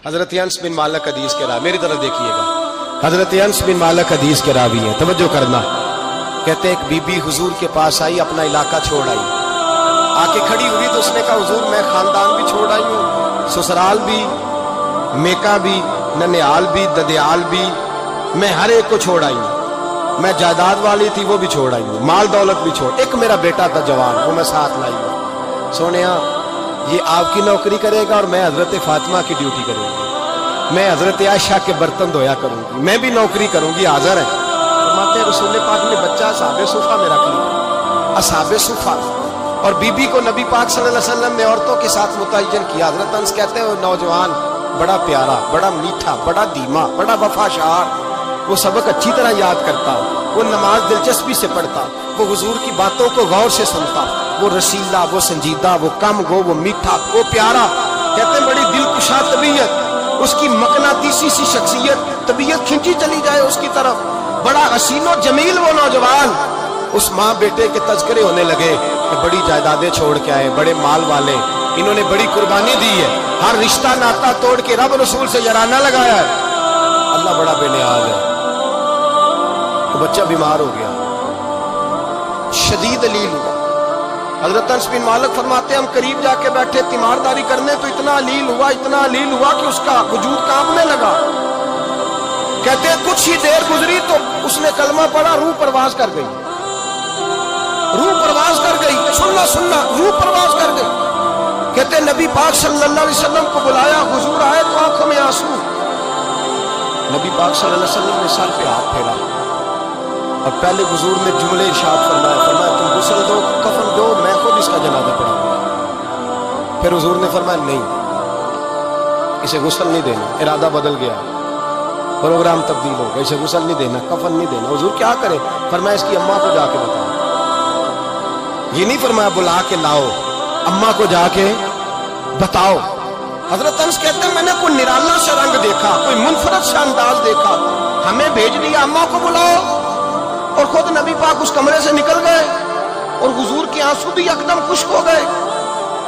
حضرت انس بن مالک حدیث کے راوی, میری طرف دیکھیے گا, حضرت انس بن مالک حدیث کے راوی ہیں, توجہ کرنا. کہتے ایک بی بی حضور کے پاس آئی, اپنا علاقہ چھوڑ آئی, آ کے کھڑی ہوئی تو اس نے کہا حضور میں خاندان بھی چھوڑ آئی ہوں, سسرال بھی, میکا بھی, ننیال بھی, ددیال بھی, میں ہر ایک کو چھوڑ آئی ہوں. میں جائیداد والی تھی وہ بھی چھوڑ آئی ہوں, مال دولت بھی چھوڑ, ایک میرا بیٹا تھا جوان وہ میں ساتھ لائی ہوں. سونیا یہ آپ کی نوکری کرے گا اور میں حضرت فاطمہ کی ڈیوٹی کروں گی, میں حضرت عائشہ کے برتن دھویا کروں گی, میں بھی نوکری کروں گی, حاضر ہے. فرماتے ہیں رسول پاک نے بچہ اصحاب صفہ میں رکھ لیا, اصحاب صفہ, اور بی بی کو نبی پاک صلی اللہ علیہ وسلم نے عورتوں کے ساتھ متعین کیا. حضرت انس کہتے ہیں وہ نوجوان بڑا پیارا, بڑا میٹھا, بڑا دھیما, بڑا وفاشار, وہ سبق اچھی طرح یاد کرتا, وہ نماز دلچسپی سے پڑھتا, وہ حضور کی باتوں کو غور سے سنتا, وہ رسیلا, وہ سنجیدہ, وہ کم گو, وہ میٹھا, وہ پیارا. کہتے ہیں بڑی دل کشا طبیعت, اس کی مقناطیسی سی شخصیت, طبیعت کھینچی چلی جائے اس کی طرف, بڑا حسین و جمیل وہ نوجوان. اس ماں بیٹے کے تذکرے ہونے لگے کہ بڑی جائیدادیں چھوڑ کے آئے, بڑے مال والے, انہوں نے بڑی قربانی دی ہے, ہر رشتہ ناتا توڑ کے رب رسول سے یارانہ لگایا ہے, اللہ بڑا بے نیاز ہے. تو بچہ بیمار ہو گیا, شدید علیل ہوا. حضرت انس بن مالک فرماتے ہیں ہم قریب جا کے بیٹھے تیمارداری کرنے تو اتنا علیل ہوا, اتنا علیل ہوا کہ اس کا وجود کانپنے لگا. کہتے ہیں کچھ ہی دیر گزری تو اس نے کلمہ پڑھا, روح پرواز کر گئی, روح پرواز کر گئی, سننا روح پرواز کر گئی. کہتے ہیں نبی پاک صلی اللہ علیہ وسلم کو بلایا, حضور آئے تو آنکھوں میں آنسو. نبی پاک صلی اللہ علیہ وسلم نے سر پہ ہاتھ پھیرا اور پہلے حضور نے جملے ارشاد فرمایا تم غسل دو, کفن دو, میں خود اس کا جنازہ پڑھاؤں. پھر حضور نے فرمایا نہیں, اسے غسل نہیں دینا. ارادہ بدل گیا, پروگرام تبدیل ہو گیا, اسے غسل نہیں دینا, کفن نہیں دینا. حضور کیا کرے؟ فرمایا اس کی اماں کو جا کے بتاؤ. یہ نہیں فرمایا بلا کے لاؤ, اماں کو جا کے بتاؤ. حضرت انس کہتے ہیں میں نے کوئی نرالا سا رنگ دیکھا, کوئی منفرد سا انداز دیکھا, ہمیں بھیج دیا اماں کو بلاؤ, اور خود نبی پاک اس کمرے سے نکل گئے اور حضور کے آنسو بھی یکدم خشک ہو گئے,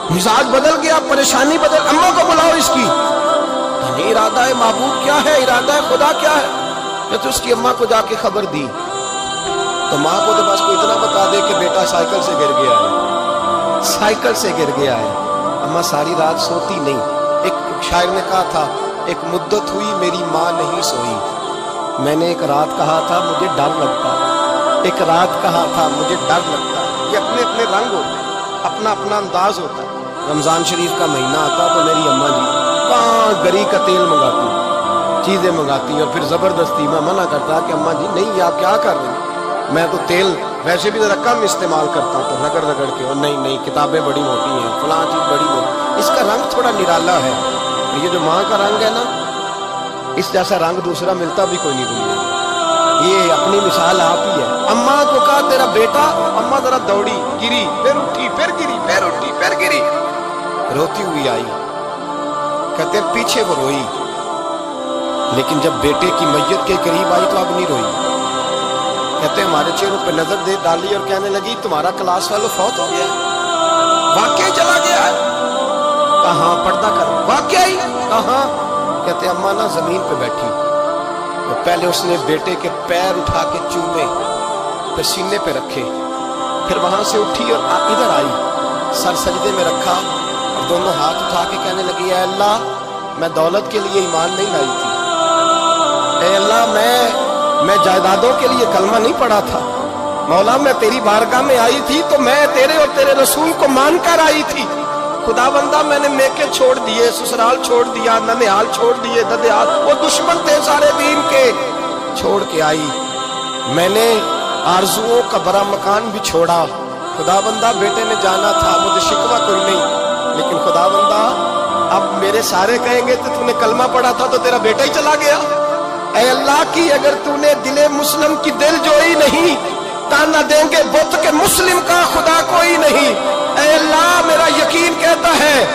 مزاج بدل گیا, پریشانی بدل. اماں کو بلاؤ اس کی. یعنی ارادہ ہے معبود کیا ہے, ارادہ ہے خدا کیا ہے. میں تو اس کی اماں کو جا کے خبر دی تو ماں کو تو بس کوئی اتنا بتا دے کہ بیٹا سائیکل سے گر گیا ہے, سائیکل سے گر گیا ہے. اماں ساری رات سوتی نہیں. ایک شاعر نے کہا تھا ایک مدت ہوئی میری ماں نہیں سوئی, میں نے ایک رات کہا تھا مجھے ڈر لگتا, ایک رات کہا تھا مجھے ڈر لگتا. یہ اپنے اپنے رنگ ہوتے ہیں, اپنا اپنا انداز ہوتا ہے. رمضان شریف کا مہینہ آتا تو میری اماں جی کہاں گری کا تیل منگاتی, چیزیں منگاتی, اور پھر زبردستی میں منع کرتا کہ اماں جی نہیں آپ کیا کر رہے ہیں, میں تو تیل ویسے بھی ذرا کم استعمال کرتا تو رگڑ رگڑ کے, اور نہیں کتابیں بڑی موٹی ہیں, فلاں چیز بڑی موٹی, اس کا رنگ تھوڑا نرالا ہے. یہ جو ماں کا رنگ ہے نا, اس جیسا رنگ دوسرا ملتا بھی کوئی نہیں دنیا میں. یہ اپنی مثال آپ ہی ہے. اماں کو کہا تیرا بیٹا, اماں ذرا دوڑی, گری, پھر اٹھی, پھر گری, پھر اٹھی, پھر گری, روتی ہوئی آئی. کہتے ہیں پیچھے وہ روئی, لیکن جب بیٹے کی میت کے قریب آئی تو اب نہیں روئی. کہتے ہیں ہمارے چہروں پہ نظر دے ڈالی اور کہنے لگی تمہارا کلاس فیلو فوت ہو گیا, واقعی چلا گیا ہے. کہاں پردہ کر, واقعی کہاں. کہتے ہیں اماں نا زمین پہ بیٹھی, اور پہلے اس نے بیٹے کے پیر اٹھا کے چومے, پھر سینے پہ رکھے, پھر وہاں سے اٹھی اور ادھر آئی, سر سجدے میں رکھا اور دونوں ہاتھ اٹھا کے کہنے لگی اے اللہ میں دولت کے لیے ایمان نہیں لائی تھی, اے اللہ میں جائیدادوں کے لیے کلمہ نہیں پڑھا تھا, مولا میں تیری بارگاہ میں آئی تھی تو میں تیرے اور تیرے رسول کو مان کر آئی تھی. خدا بندہ میں نے میکے چھوڑ دیے, سسرال چھوڑ دیا, ننیال چھوڑ دیے, ددیال, وہ دشمن تھے سارے دین کے, چھوڑ کے آئی. میں نے آرزوؤں کا بڑا مکان بھی چھوڑا. خدا بندہ بیٹے نے جانا تھا, مجھے شکوہ کوئی نہیں, لیکن خدا بندہ اب میرے سارے کہیں گے تو نے کلمہ پڑھا تھا تو تیرا بیٹا ہی چلا گیا. اے اللہ کی اگر تو نے دل مسلم کی دل جوئی نہیں, تانا دیں گے بت کے مسلم کا خدا کوئی نہیں. اے اللہ میرا یقین کہتا ہے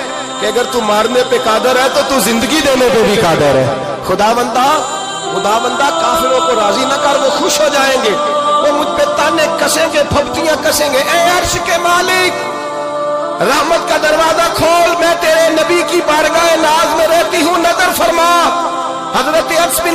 کہ اگر تو مارنے پہ قادر ہے تو زندگی دینے پہ بھی قادر ہے. خدا بندہ کافروں کو راضی نہ کر, وہ خوش ہو جائیں گے, وہ مجھ پہ تانے کسیں گے, پھپتیاں کسیں گے. اے عرش کے مالک رحمت کا دروازہ کھول, میں تیرے نبی کی بارگاہ ناز میں رہتی ہوں, نظر فرما.